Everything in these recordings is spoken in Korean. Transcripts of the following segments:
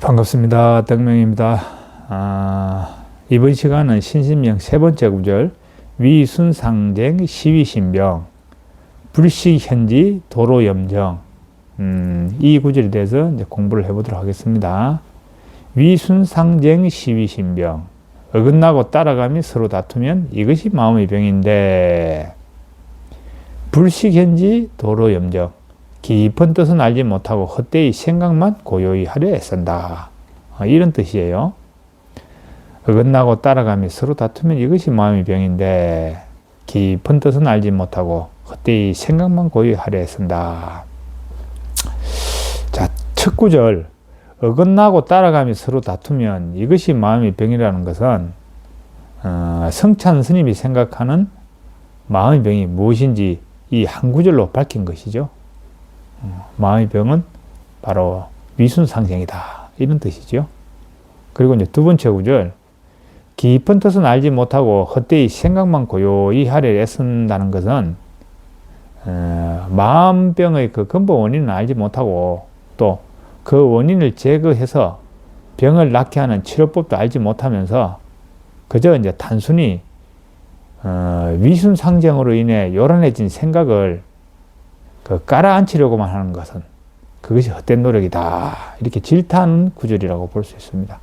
반갑습니다. 덕명입니다. 이번 시간은 신신명 세 번째 구절 위순상쟁 시위신병 불식현지 도로염정 이 구절에 대해서 이제 공부를 해보도록 하겠습니다. 위순상쟁 시위신병 어긋나고 따라가며 서로 다투면 이것이 마음의 병인데 불식현지 도로염정 깊은 뜻은 알지 못하고 헛되이 생각만 고요히 하려 애쓴다. 이런 뜻이에요. 어긋나고 따라가며 서로 다투면 이것이 마음의 병인데 깊은 뜻은 알지 못하고 헛되이 생각만 고요히 하려 애쓴다. 자, 첫 구절 어긋나고 따라가며 서로 다투면 이것이 마음의 병이라는 것은 성찬 스님이 생각하는 마음의 병이 무엇인지 이 한 구절로 밝힌 것이죠. 마음의 병은 바로 위순상쟁이다. 이런 뜻이죠. 그리고 이제 두 번째 구절, 깊은 뜻은 알지 못하고 헛되이 생각만 고요히 하려 애쓴다는 것은 마음병의 그 근본 원인은 알지 못하고 또 그 원인을 제거해서 병을 낫게 하는 치료법도 알지 못하면서 그저 이제 단순히 위순상쟁으로 인해 요란해진 생각을 깔아앉히려고만 하는 것은 그것이 헛된 노력이다. 이렇게 질타하는 구절이라고 볼 수 있습니다.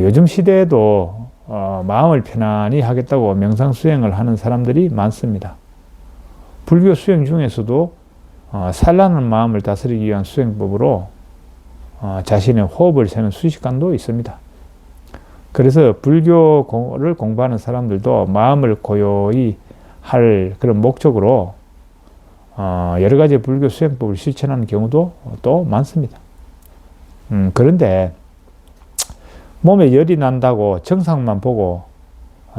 요즘 시대에도 마음을 편안히 하겠다고 명상수행을 하는 사람들이 많습니다. 불교 수행 중에서도 산란한 마음을 다스리기 위한 수행법으로 자신의 호흡을 세는 수식관도 있습니다. 그래서 불교를 공부하는 사람들도 마음을 고요히 할 그런 목적으로 여러 가지 불교 수행법을 실천하는 경우도 또 많습니다. 그런데 몸에 열이 난다고 증상만 보고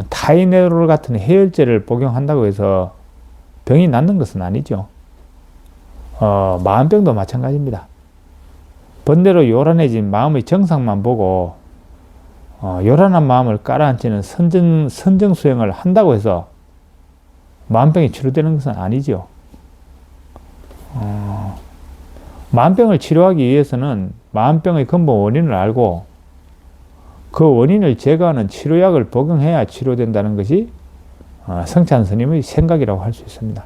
타이레놀 같은 해열제를 복용한다고 해서 병이 낫는 것은 아니죠. 마음병도 마찬가지입니다. 번대로 요란해진 마음의 증상만 보고 요란한 마음을 깔아앉히는 선정 수행을 한다고 해서 마음병이 치료되는 것은 아니죠. 마음병을 치료하기 위해서는 마음병의 근본 원인을 알고 그 원인을 제거하는 치료약을 복용해야 치료된다는 것이 성찬 스님의 생각이라고 할 수 있습니다.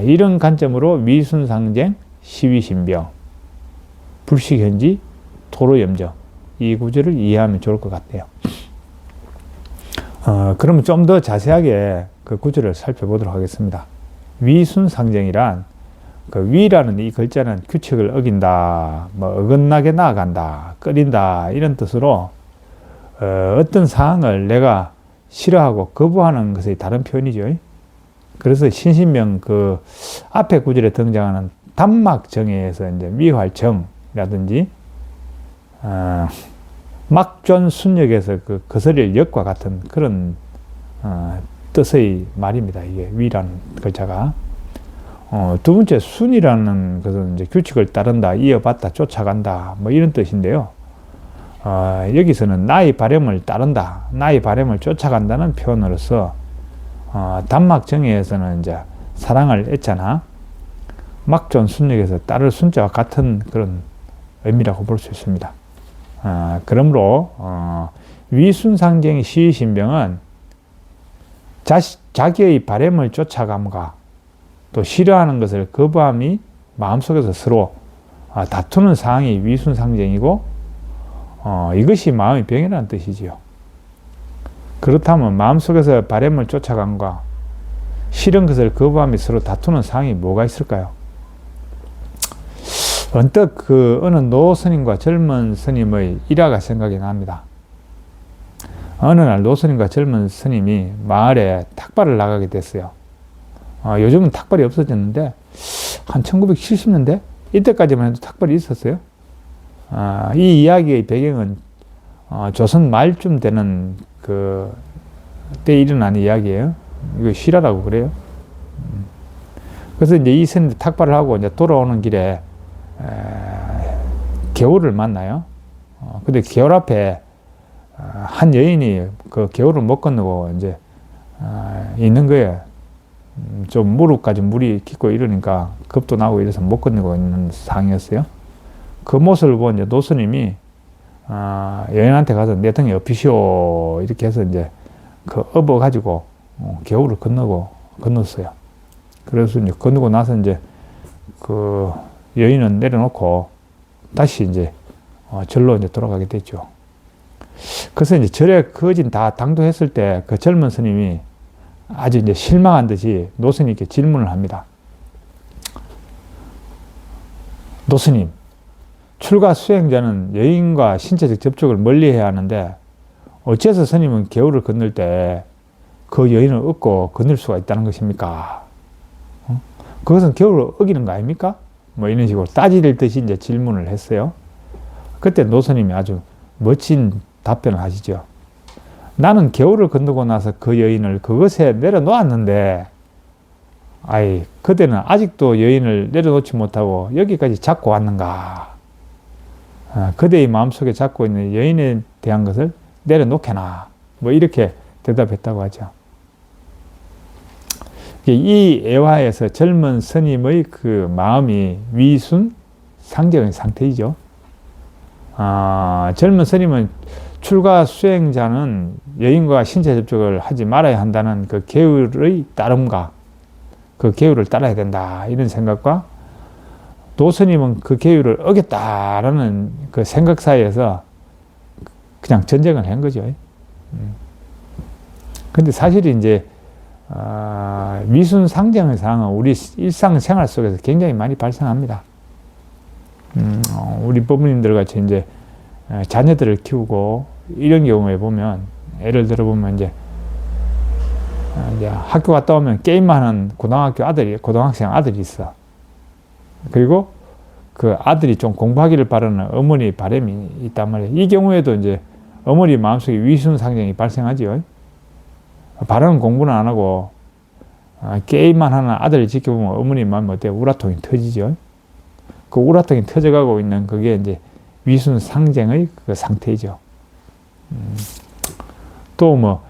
이런 관점으로 위순상쟁, 시위신병, 불식현지, 도로염정 이 구절을 이해하면 좋을 것 같아요. 그러면 좀 더 자세하게 그 구절을 살펴보도록 하겠습니다. 위순상쟁이란 그 위라는 이 글자는 규칙을 어긴다, 뭐 어긋나게 나아간다, 꺼린다 이런 뜻으로 어떤 사항을 내가 싫어하고 거부하는 것의 다른 표현이죠. 그래서 신신명 그 앞에 구절에 등장하는 단막정에서 이제 미활정이라든지 막존순역에서 그 거스릴 역과 같은 그런 뜻의 말입니다. 이게 위라는 글자가. 두 번째 순이라는 것은 이제 규칙을 따른다, 이어받다, 쫓아간다 뭐 이런 뜻인데요. 여기서는 나의 바람을 따른다, 나의 바람을 쫓아간다는 표현으로서 단막정에서는 이제 사랑을 애잖아. 막존순역에서 따를 순자와 같은 그런 의미라고 볼 수 있습니다. 그러므로 위순상쟁의 시위신병은 자기의 바람을 쫓아감과 또 싫어하는 것을 거부함이 마음속에서 서로 다투는 상황이 위순상쟁이고 이것이 마음의 병이라는 뜻이지요. 그렇다면 마음속에서 바람을 쫓아감과 싫은 것을 거부함이 서로 다투는 상황이 뭐가 있을까요? 언뜻 그 어느 노 스님과 젊은 스님의 일화가 생각이 납니다. 어느 날 노 스님과 젊은 스님이 마을에 탁발을 나가게 됐어요. 요즘은 탁발이 없어졌는데 한 1970년대 이때까지만 해도 탁발이 있었어요. 이 이야기의 배경은 조선 말쯤 되는 그 때 일어난 이야기예요. 이거 실화라고 그래요. 그래서 이제 이 스님이 탁발을 하고 이제 돌아오는 길에 개울을 만나요. 근데 개울 앞에 한 여인이 그 개울을 못 건너고 이제 있는 거예요. 좀 무릎까지 물이 깊고 이러니까 겁도 나고 이래서 못 건너고 있는 상황이었어요. 그 모습을 본 이제 노스님이 여인한테 가서 내 등에 업히시오 이렇게 해서 이제 그 업어가지고 겨울을 건넜어요. 그래서 이제 건너고 나서 이제 그 여인은 내려놓고 다시 이제 절로 이제 돌아가게 됐죠. 그래서 이제 절에 거진 다 당도했을 때 그 젊은 스님이 아주 이제 실망한 듯이 노스님께 질문을 합니다. 노스님, 출가 수행자는 여인과 신체적 접촉을 멀리 해야 하는데 어째서 스님은 겨울을 건널 때 그 여인을 얻고 건널 수가 있다는 것입니까? 그것은 겨울을 어기는 거 아닙니까? 뭐 이런 식으로 따지듯이 이제 질문을 했어요. 그때 노스님이 아주 멋진 답변을 하시죠. 나는 겨울을 건너고 나서 그 여인을 그것에 내려놓았는데, 아이, 그대는 아직도 여인을 내려놓지 못하고 여기까지 잡고 왔는가? 그대의 마음속에 잡고 있는 여인에 대한 것을 내려놓게나? 뭐 이렇게 대답했다고 하죠. 이 애화에서 젊은 스님의 그 마음이 위순 상정의 상태이죠. 젊은 스님은 출가 수행자는 여인과 신체 접촉을 하지 말아야 한다는 그 계율의 따름과 그 계율을 따라야 된다 이런 생각과 노스님은 그 계율을 어겼다라는 그 생각 사이에서 그냥 전쟁을 한 거죠. 근데 사실 이제 위순 상정의 상황은 우리 일상생활 속에서 굉장히 많이 발생합니다. 우리 부모님들 같이 이제 자녀들을 키우고 이런 경우에 보면 예를 들어 보면 이제 학교 갔다 오면 게임만 하는 고등학생 아들이 있어. 그리고 그 아들이 좀 공부하기를 바라는 어머니 바람이 있단 말이에요. 이 경우에도 이제 어머니 마음속에 위순 상정이 발생하지요. 바라는 공부는 안 하고 게임만 하는 아들을 지켜보면 어머니 마음이 어때요? 우라통이 터지죠. 그 우라통이 터져가고 있는 그게 이제 위순 상정의 그 상태이죠. 또 뭐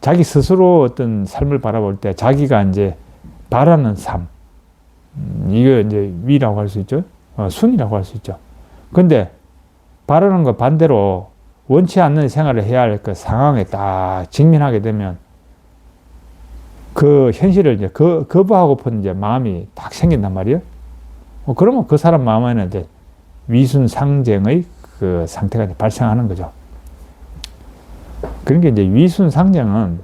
자기 스스로 어떤 삶을 바라볼 때 자기가 이제 바라는 삶, 이거 이제 위라고 할 수 있죠. 순이라고 할 수 있죠. 근데 바라는 것 반대로 원치 않는 생활을 해야 할 그 상황에 딱 직면하게 되면 그 현실을 이제 거부하고픈 이제 마음이 딱 생긴단 말이에요. 그러면 그 사람 마음에는 이제 위순 상정의 그 상태가 발생하는 거죠. 그러니까 이제 위순 상정은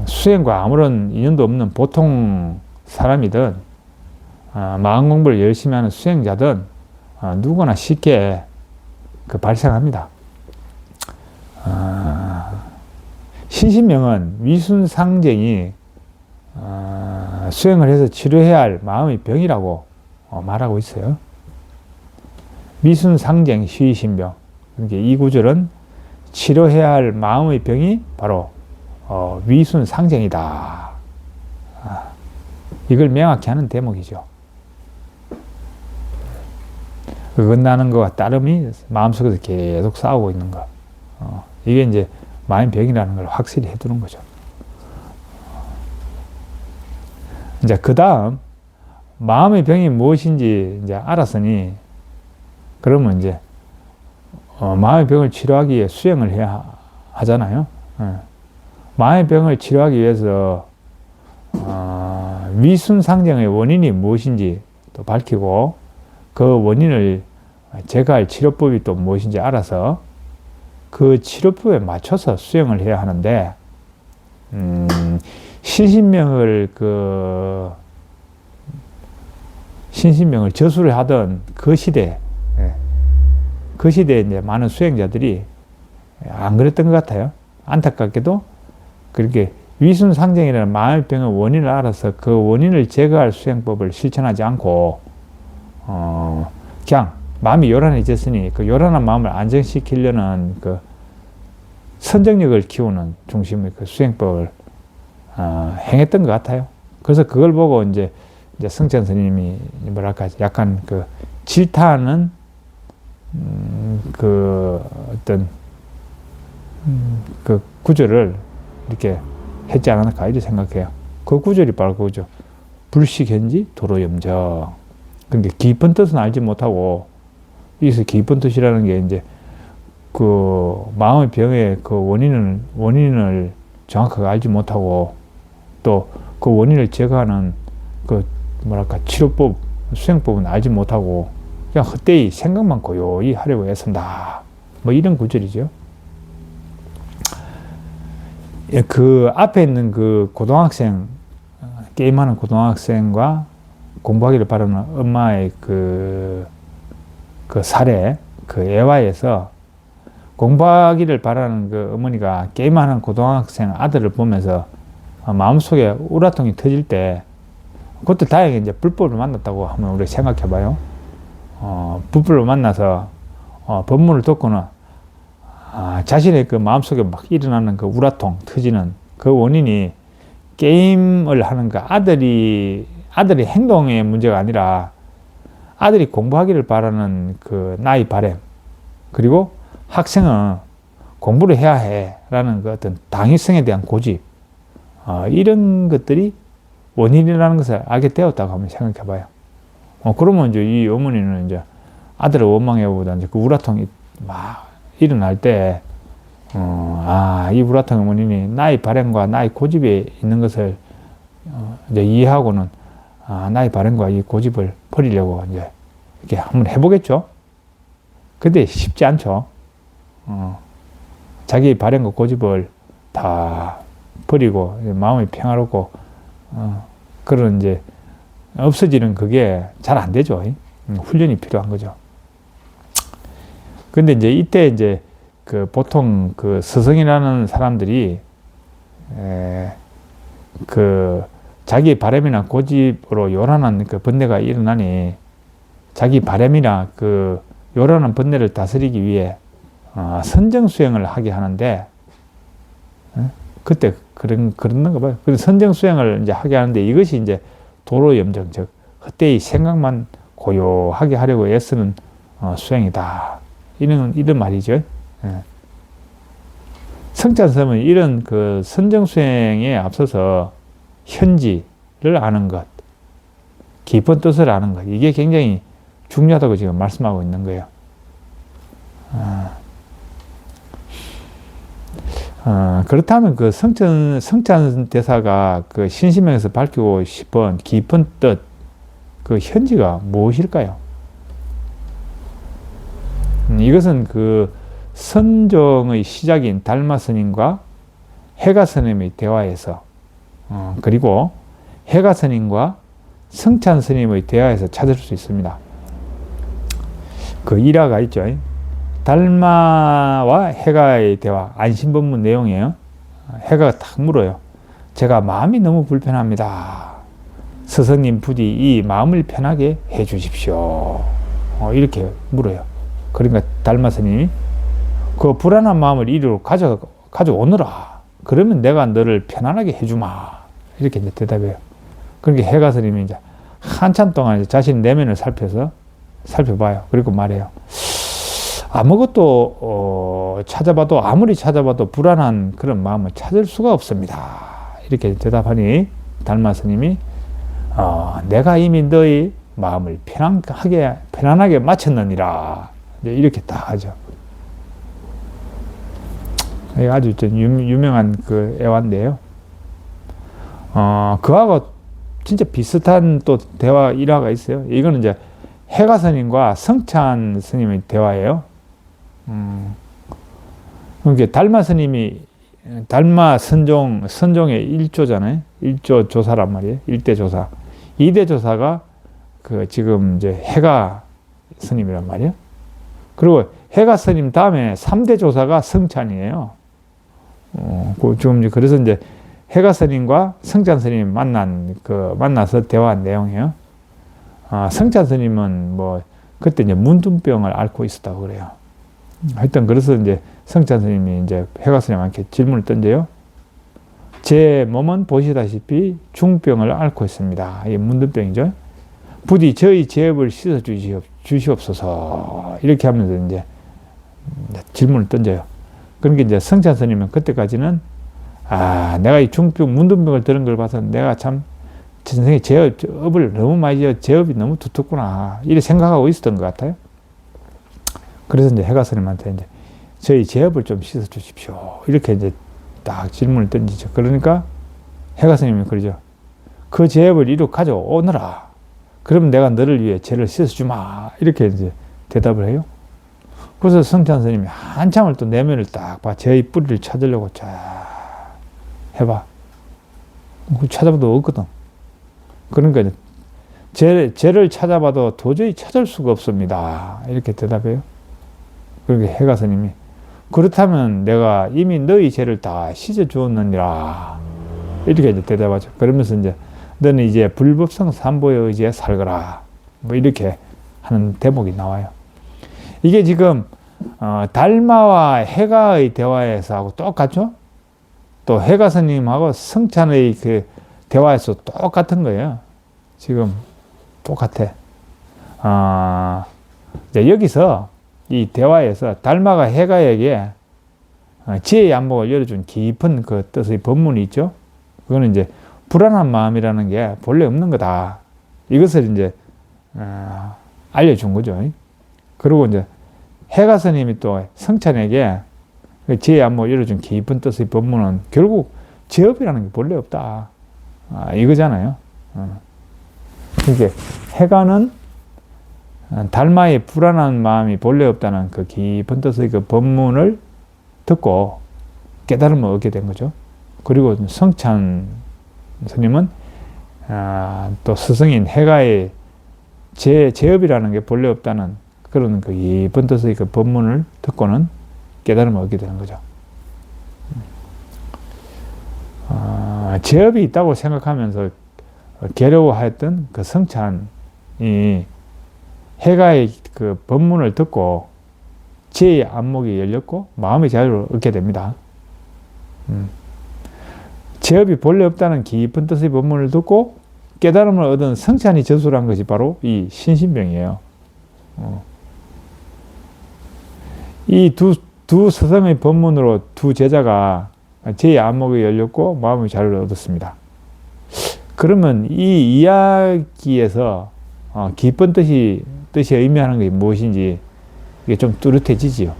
수행과 아무런 인연도 없는 보통 사람이든 마음 공부를 열심히 하는 수행자든 누구나 쉽게 그 발생합니다. 신신명은 위순 상정이 수행을 해서 치료해야 할 마음의 병이라고 말하고 있어요. 위순 상정 시신병. 그러니까 이 구절은 치료해야 할 마음의 병이 바로 위순 상정이다. 이걸 명확히 하는 대목이죠. 어긋나는 것과 따름이 마음속에서 계속 싸우고 있는 것. 이게 이제 마음의 병이라는 걸 확실히 해두는 거죠. 이제 그 다음 마음의 병이 무엇인지 이제 알았으니 그러면 이제 마음의 병을 치료하기 위해 수행을 해야 하잖아요. 마음의 병을 치료하기 위해서 위순상정의 원인이 무엇인지 또 밝히고 그 원인을 제거할 치료법이 또 무엇인지 알아서 그 치료법에 맞춰서 수행을 해야 하는데 신신명을 저수를 하던 그 시대에 이제 많은 수행자들이 안 그랬던 것 같아요. 안타깝게도 그렇게 위순상정이라는 마음의 병의 원인을 알아서 그 원인을 제거할 수행법을 실천하지 않고 그냥 마음이 요란해졌으니 그 요란한 마음을 안정시키려는 그 선정력을 키우는 중심의 그 수행법을 행했던 것 같아요. 그래서 그걸 보고 이제 성찬 스님이 뭐랄까 약간 그 질타하는 그 어떤 그 구절을 이렇게 했지 않았을까 이렇게 생각해요. 그 구절이 바로 그거죠. 불식현지 도로염적. 그러니까 깊은 뜻은 알지 못하고 여기서 깊은 뜻이라는 게 이제 그 마음의 병의 그 원인을 정확하게 알지 못하고 또 그 원인을 제거하는 그 뭐랄까 치료법 수행법은 알지 못하고 그냥 헛되이 생각만 고요히 하려고 애쓴다. 뭐 이런 구절이죠. 그 앞에 있는 그 고등학생 게임하는 고등학생과 공부하기를 바라는 엄마의 그 사례 그 애화에서 공부하기를 바라는 그 어머니가 게임하는 고등학생 아들을 보면서 마음속에 우라통이 터질 때 그것도 다행히 이제 불법을 만났다고 한번 우리 생각해 봐요. 불법을 만나서 법문을 듣고는 자신의 그 마음속에 막 일어나는 그 우라통 터지는 그 원인이 게임을 하는 그 아들의 행동의 문제가 아니라 아들이 공부하기를 바라는 그 나의 바람 그리고 학생은 공부를 해야 해 라는 그 어떤 당위성에 대한 고집 이런 것들이 원인이라는 것을 알게 되었다고 한번 생각해 봐요. 그러면 이제 이 어머니는 이제 아들을 원망해보다 이제 그 우라통이 막 일어날 때, 이 우라통의 원인이 나의 바램과 나의 고집에 있는 것을 이제 이해하고는 나의 바램과 이 고집을 버리려고 이제 이렇게 한번 해보겠죠. 근데 쉽지 않죠. 자기의 바램과 고집을 다 버리고 마음이 평화롭고 그런 이제 없어지는 그게 잘 안 되죠. 훈련이 필요한 거죠. 근데 이제 이때 이제 그 보통 그 스승이라는 사람들이 그 자기 바람이나 고집으로 요란한 그 번뇌가 일어나니 자기 바람이나 그 요란한 번뇌를 다스리기 위해 선정수행을 하게 하는데 그때 그런가 봐요. 그래서 선정수행을 이제 하게 하는데 이것이 이제 도로염정, 즉 헛되이 생각만 고요하게 하려고 애쓰는 수행이다. 이런 말이죠. 예. 성찬섬은 이런 그 선정수행에 앞서서 현지를 아는 것, 깊은 뜻을 아는 것, 이게 굉장히 중요하다고 지금 말씀하고 있는 거예요. 그렇다면 그 성찬 대사가 그 신심에서 밝히고 싶은 깊은 뜻, 그 현지가 무엇일까요? 이것은 그 선정의 시작인 달마 스님과 해가 스님의 대화에서, 그리고 해가 스님과 성찬 스님의 대화에서 찾을 수 있습니다. 그 일화가 있죠. 달마와 해가의 대화, 안심법문 내용이에요. 해가가 딱 물어요. 제가 마음이 너무 불편합니다. 스승님 부디 이 마음을 편하게 해 주십시오. 이렇게 물어요. 그러니까 달마 스님이 그 불안한 마음을 이리로 가져오너라. 그러면 내가 너를 편안하게 해주마. 이렇게 이제 대답해요. 그러니까 해가 스님이 이제 한참 동안 이제 자신 내면을 살펴봐요. 그리고 말해요. 아무것도 찾아봐도 아무리 찾아봐도 불안한 그런 마음을 찾을 수가 없습니다. 이렇게 대답하니 달마 스님이 내가 이미 너의 마음을 편안하게 마쳤느니라. 이렇게 딱 하죠. 아주 유명한 그 애화인데요. 그하고 진짜 비슷한 또 대화 일화가 있어요. 이거는 이제 해가 스님과 성찬 스님의 대화예요. 그러니까 달마 스님이 달마 선종의 1조잖아요. 1조 조사란 말이에요. 1대 조사. 2대 조사가 그 지금 이제 해가 스님이란 말이에요. 그리고 해가 스님 다음에 3대 조사가 성찬이에요. 좀 그래서 이제 해가 스님과 성찬 스님이 만나서 대화한 내용이에요. 성찬 스님은 뭐 그때 이제 문둥병을 앓고 있었다고 그래요. 하여튼 그래서 이제 성찬 스님이 이제 해가 스님한테 질문을 던져요. 제 몸은 보시다시피 중병을 앓고 있습니다. 이게 문둥병이죠. 부디 저희 죄업을 씻어 주시옵소서. 이렇게 하면서 이제 질문을 던져요. 그러니까 이제 성찬 스님은 그때까지는 아, 내가 이 중병, 문둥병을 들은 걸 봐서 내가 참 전생에 제업을 너무 많이 제업이 너무 두텁구나. 이렇게 생각하고 있었던 것 같아요. 그래서 이제 해가 스님한테 이제 저희 제업을 좀 씻어 주십시오. 이렇게 이제 딱 질문을 던지죠. 그러니까 해가 스님이 그러죠. 그 제업을 이루 가져오너라. 그러면 내가 너를 위해 죄를 씻어 주마. 이렇게 이제 대답을 해요. 그래서 성찬 스님이 한참을 또 내면을 딱 봐. 죄의 뿌리를 찾으려고 쫙 해봐. 찾아봐도 없거든. 그러니까 죄를 찾아봐도 도저히 찾을 수가 없습니다. 이렇게 대답해요. 그러니까 해가 스님이 그렇다면 내가 이미 너희 죄를 다 씻어 주었느니라. 이렇게 이제 대답하죠. 그러면서 이제 너는 이제 불법성 삼보의 의지에 살거라. 뭐 이렇게 하는 대목이 나와요. 이게 지금 달마와 해가의 대화에서 하고 똑같죠? 또 해가 스님하고 성찬의 그 대화에서 똑같은 거예요. 지금 똑같아. 이제 여기서 이 대화에서 달마가 해가에게 지혜의 안목을 열어준 깊은 그 뜻의 법문이 있죠. 그거는 이제 불안한 마음이라는 게 본래 없는 거다. 이것을 이제 알려준 거죠. 그리고 이제 해가 스님이 또 성찬에게 지혜의 안목을 열어준 깊은 뜻의 법문은 결국 제업이라는 게 본래 없다. 이거잖아요. 그러니까 해가는 달마의 불안한 마음이 본래 없다는 그 깊은 뜻의 그 법문을 듣고 깨달음을 얻게 된 거죠. 그리고 성찬 스님은 또 스승인 해가의 제업이라는 게 본래 없다는 그런 그 깊은 뜻의 그 법문을 듣고는 깨달음을 얻게 되는 거죠. 제업이 있다고 생각하면서 괴로워했던 그 성찬이 해가의 그 법문을 듣고 지혜의 안목이 열렸고 마음의 자유를 얻게 됩니다. 제업이 본래 없다는 깊은 뜻의 법문을 듣고 깨달음을 얻은 성찬이 저술한 것이 바로 이 신신병이에요. 이 두 스승의 법문으로 두 제자가 지혜의 안목이 열렸고 마음의 자유를 얻었습니다. 그러면 이 이야기에서 깊은 뜻이 의미하는 게 무엇인지 이게 좀 뚜렷해지지요.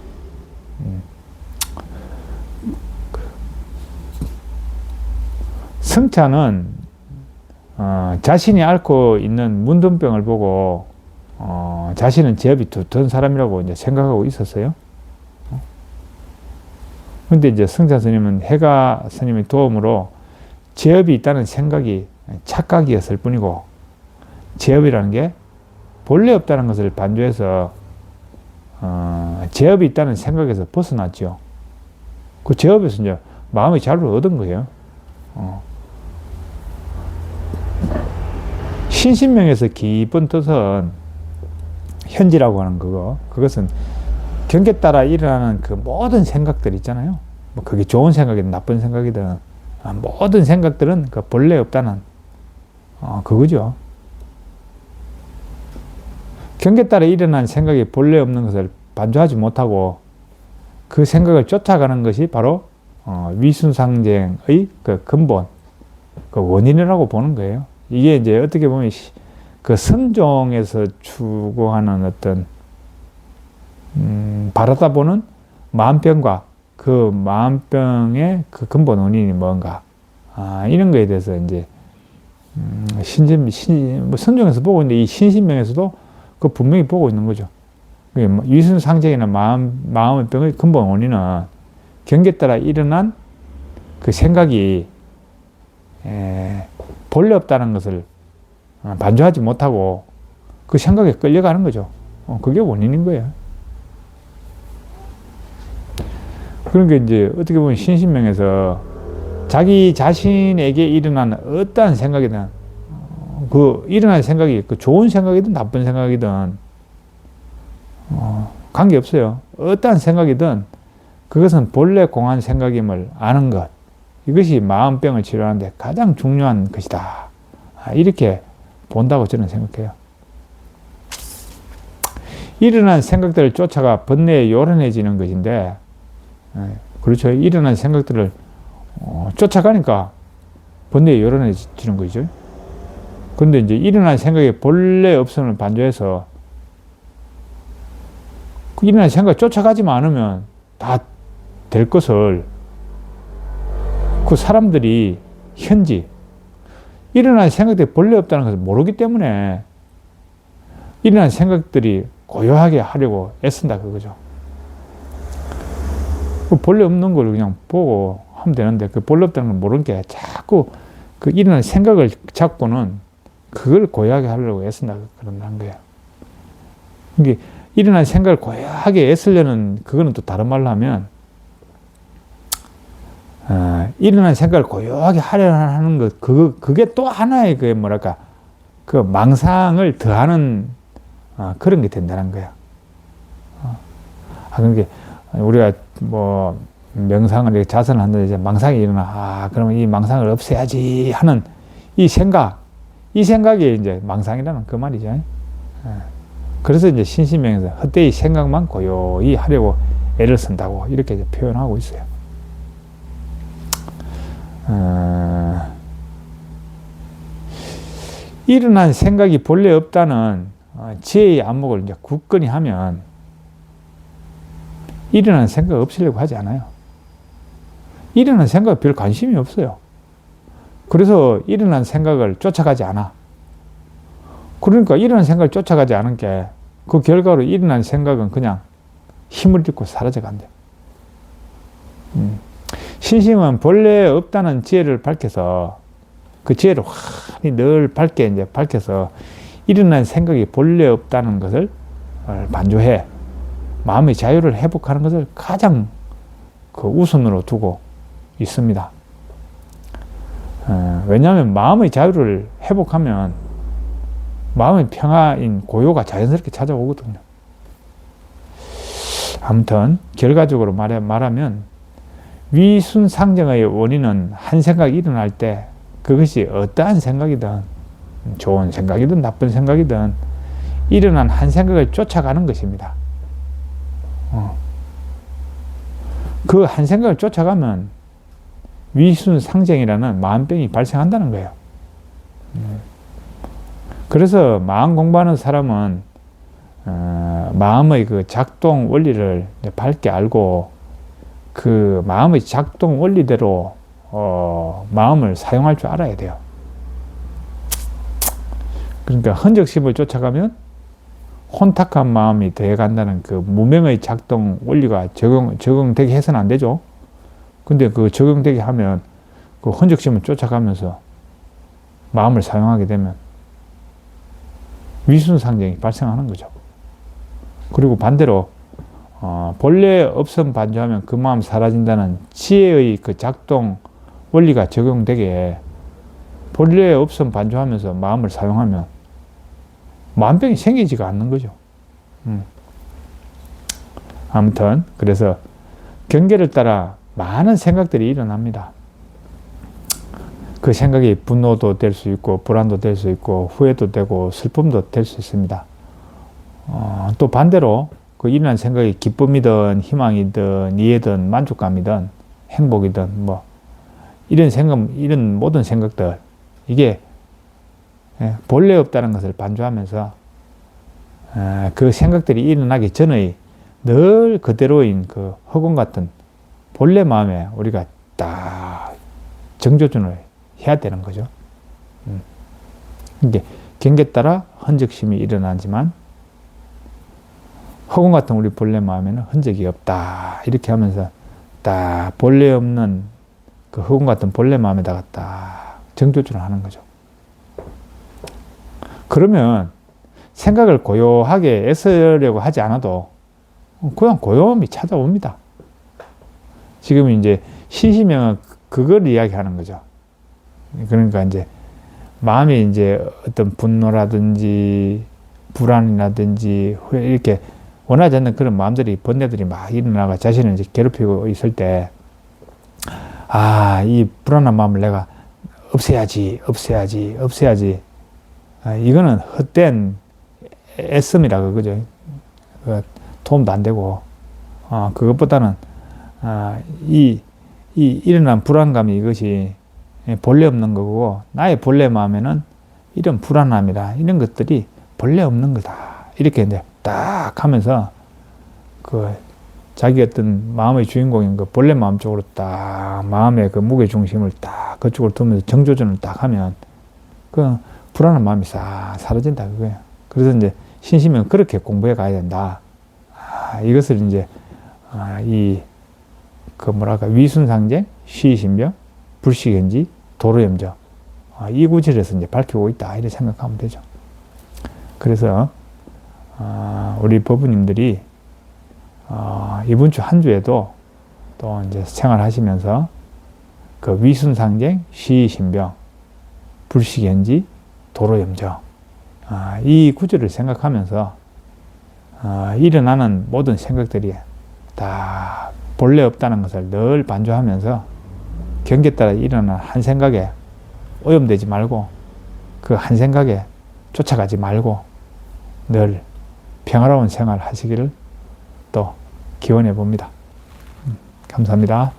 성찬은 자신이 앓고 있는 문둥병을 보고 자신은 제업이 두터운 사람이라고 이제 생각하고 있었어요. 그런데 이제 성찬 스님은 해가 스님의 도움으로 제업이 있다는 생각이 착각이었을 뿐이고 제업이라는 게 본래 없다는 것을 반조해서 제업이 있다는 생각에서 벗어났죠. 그 제업에서 이제 마음의 자유를 얻은 거예요. 신신명에서 깊은 뜻은 현지라고 하는 그것은 경계 따라 일어나는 그 모든 생각들 있잖아요. 뭐 그게 좋은 생각이든 나쁜 생각이든 모든 생각들은 그 본래 없다는 그거죠. 경계 따라 일어난 생각이 본래 없는 것을 반조하지 못하고 그 생각을 쫓아가는 것이 바로 위순상쟁의 그 근본, 그 원인이라고 보는 거예요. 이게 이제 어떻게 보면 그 선종에서 추구하는 어떤 바라다 보는 마음병과 그 마음병의 그 근본 원인이 뭔가 이런 거에 대해서 이제 뭐 선종에서 보고 있는데 이 신신명에서도 그 분명히 보고 있는 거죠. 위순상쟁이나 마음의 병의 근본 원인은 경계 따라 일어난 그 생각이 본래 없다는 것을 반조하지 못하고 그 생각에 끌려가는 거죠. 그게 원인인 거예요. 그러니까 이제 어떻게 보면 신신명에서 자기 자신에게 일어난 어떠한 생각이든 그 일어난 생각이 그 좋은 생각이든 나쁜 생각이든 관계없어요. 어떠한 생각이든 그것은 본래 공한 생각임을 아는 것, 이것이 마음병을 치료하는데 가장 중요한 것이다. 이렇게 본다고 저는 생각해요. 일어난 생각들을 쫓아가 번뇌에 요란해지는 것인데, 그렇죠. 일어난 생각들을 쫓아가니까 번뇌에 요란해지는 거죠. 그런데 이제 일어난 생각에 본래 없음을 반조해서 그 일어난 생각 쫓아가지만 않으면 다 될 것을 그 사람들이 현지 일어난 생각들이 본래 없다는 것을 모르기 때문에 일어난 생각들이 고요하게 하려고 애쓴다 그거죠. 그 본래 없는 걸 그냥 보고 하면 되는데 그 본래 없다는 걸 모르는 게 자꾸 그 일어난 생각을 잡고는 그걸 고요하게 하려고 애쓴다 그런다는 거예요. 이게 일어난 생각을 고요하게 애쓰려는 그거는 또 다른 말로 하면 일어난 생각을 고요하게 하려는 것 그게 또 하나의 그 뭐랄까 그 망상을 더하는 그런 게 된다는 거야. 그러니까 우리가 뭐 명상을 이렇게 자선을 한다든지 이제 망상이 일어나 그러면 이 망상을 없애야지 하는 이 생각이 이제 망상이라는 그 말이죠. 그래서 이제 신신명에서 헛되이 생각만 고요히 하려고 애를 쓴다고 이렇게 이제 표현하고 있어요. 일어난 생각이 본래 없다는 지혜의 안목을 이제 굳건히 하면 일어난 생각 없애려고 하지 않아요. 일어난 생각 별 관심이 없어요. 그래서 일어난 생각을 쫓아가지 않아. 그러니까 일어난 생각을 쫓아가지 않은 게 그 결과로 일어난 생각은 그냥 힘을 잃고 사라져 간대. 신심은 본래 없다는 지혜를 밝혀서 그 지혜를 환히 늘 밝게 이제 밝혀서 일어난 생각이 본래 없다는 것을 반조해 마음의 자유를 회복하는 것을 가장 그 우선으로 두고 있습니다. 왜냐하면 마음의 자유를 회복하면 마음의 평화인 고요가 자연스럽게 찾아오거든요. 아무튼 결과적으로 말하면 위순상정의 원인은 한 생각이 일어날 때 그것이 어떠한 생각이든 좋은 생각이든 나쁜 생각이든 일어난 한 생각을 쫓아가는 것입니다. 그 한 생각을 쫓아가면 위순상정이라는 마음병이 발생한다는 거예요. 그래서 마음 공부하는 사람은 마음의 그 작동 원리를 밝게 알고 그 마음의 작동 원리대로 마음을 사용할 줄 알아야 돼요. 그러니까 흔적심을 쫓아가면 혼탁한 마음이 되어간다는 그 무명의 작동 원리가 적용되게 해서는 안 되죠. 근데 그 적용되게 하면 그 흔적심을 쫓아가면서 마음을 사용하게 되면 위순상정이 발생하는 거죠. 그리고 반대로 본래 없음 반조하면 그 마음 사라진다는 지혜의 그 작동 원리가 적용되게 본래 없음 반조하면서 마음을 사용하면 마음병이 생기지가 않는 거죠. 아무튼 그래서 경계를 따라 많은 생각들이 일어납니다. 그 생각이 분노도 될 수 있고 불안도 될 수 있고 후회도 되고 슬픔도 될 수 있습니다. 또 반대로 그 일어난 생각이 기쁨이든 희망이든 이해든 만족감이든 행복이든 뭐 이런 생각, 이런 모든 생각들 이게 본래 없다는 것을 반조하면서 그 생각들이 일어나기 전의 늘 그대로인 그 허공 같은 본래 마음에 우리가 딱 정조준을 해야 되는 거죠. 이게 경계 따라 흔적심이 일어나지만 허공 같은 우리 본래 마음에는 흔적이 없다. 이렇게 하면서 딱 본래 없는 그 허공 같은 본래 마음에다가 딱 정조준을 하는 거죠. 그러면 생각을 고요하게 애쓰려고 하지 않아도 그냥 고요함이 찾아옵니다. 지금 이제 신심명은 그걸 이야기하는 거죠. 그러니까 이제 마음이 이제 어떤 분노라든지 불안이라든지 이렇게 원하지 않는 그런 마음들이 번뇌들이 막 일어나가 자신을 이제 괴롭히고 있을 때 이 불안한 마음을 내가 없애야지. 이거는 헛된 애씀이라 그죠. 도움도 안 되고 그것보다는 이 이 일어난 불안감이 이것이 본래 없는 거고, 나의 본래 마음에는 이런 불안함이라 이런 것들이 본래 없는 거다. 이렇게 이제 딱 하면서 그 자기 어떤 마음의 주인공인 그 본래 마음 쪽으로 딱 마음의 그 무게 중심을 딱 그쪽으로 두면서 정조준을 딱 하면 그 불안한 마음이 싹 사라진다 그거예요. 그래서 이제 신심은 그렇게 공부해 가야 된다. 이것을 이제 그 뭐랄까 위순상쟁, 시신병, 불식연지, 도로염정 이 구절에서 이제 밝히고 있다 이렇게 생각하면 되죠. 그래서 우리 법부님들이 이번 주 한 주에도 또 이제 생활하시면서 그 위순상쟁, 시신병, 불식연지, 도로염정 이 구절을 생각하면서 일어나는 모든 생각들이 다 본래 없다는 것을 늘 반주하면서 경계에 따라 일어나는 한 생각에 오염되지 말고 그 한 생각에 쫓아가지 말고 늘 평화로운 생활 하시기를 또 기원해 봅니다. 감사합니다.